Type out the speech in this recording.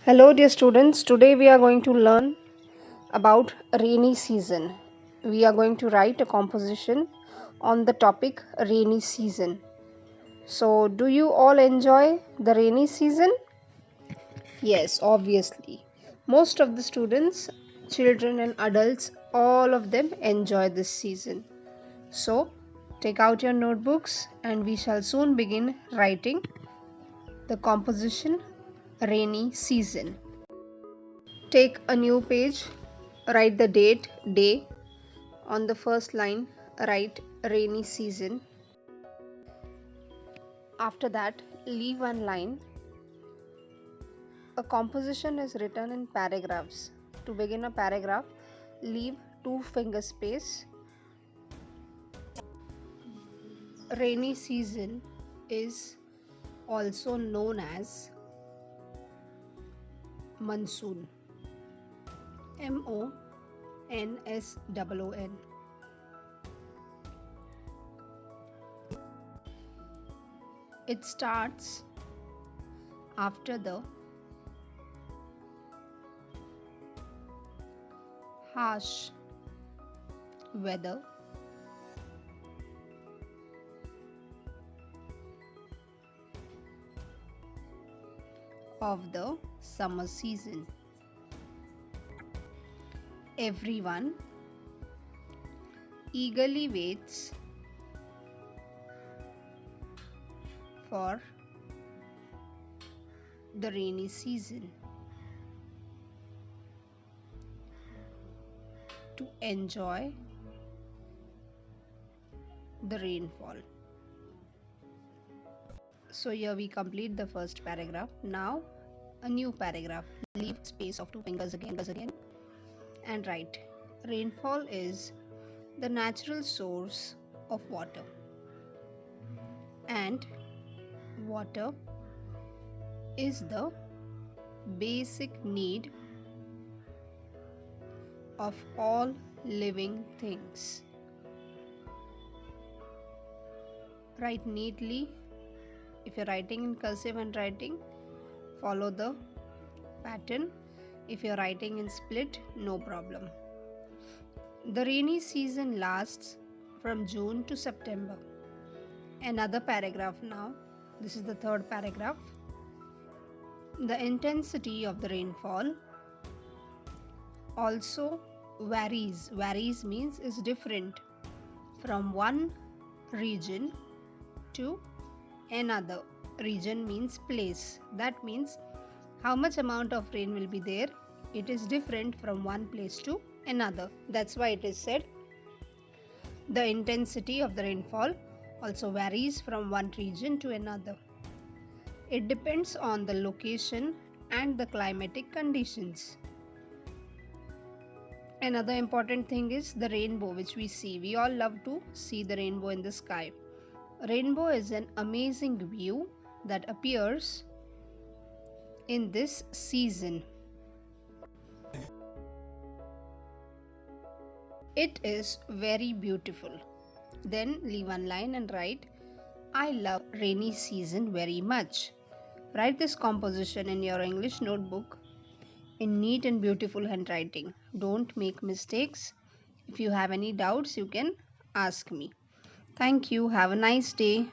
Hello, dear students. Today we are going to learn about rainy season. We are going to write a composition on the topic rainy season. So, do you all enjoy the rainy season? Yes, obviously. Most of the students, children, and adults, all of them enjoy this season. So, take out your notebooks and we shall soon begin writing the composition rainy season. Take a new page, write the date, day. On the first line, write rainy season. After that, leave one line. A composition is written in paragraphs. To begin a paragraph, leave two finger space. Rainy season is also known as monsoon. MONSOON. It starts after the harsh weather of the summer season. Everyone eagerly waits for the rainy season to enjoy the rainfall. So here we complete the first paragraph. Now a new paragraph. Leave space of two fingers again and write. Rainfall is the natural source of water, and water is the basic need of all living things. Write neatly. If you're writing in cursive handwriting, follow the pattern. If you're writing in split, no problem. The rainy season lasts from June to September. Another paragraph now. This is the third paragraph. The intensity of the rainfall also varies. Varies means is different from one region to another. Region means place. That means how much amount of rain will be there. It is different from one place to another. That's why it is said the intensity of the rainfall also varies from one region to another. It depends on the location and the climatic conditions. Another important thing is the rainbow, which we see. We all love to see the rainbow in the sky. Rainbow is an amazing view that appears in this season. It is very beautiful. Then leave one line and write, I love rainy season very much. Write this composition in your English notebook in neat and beautiful handwriting. Don't make mistakes. If you have any doubts, you can ask me. Thank you. Have a nice day.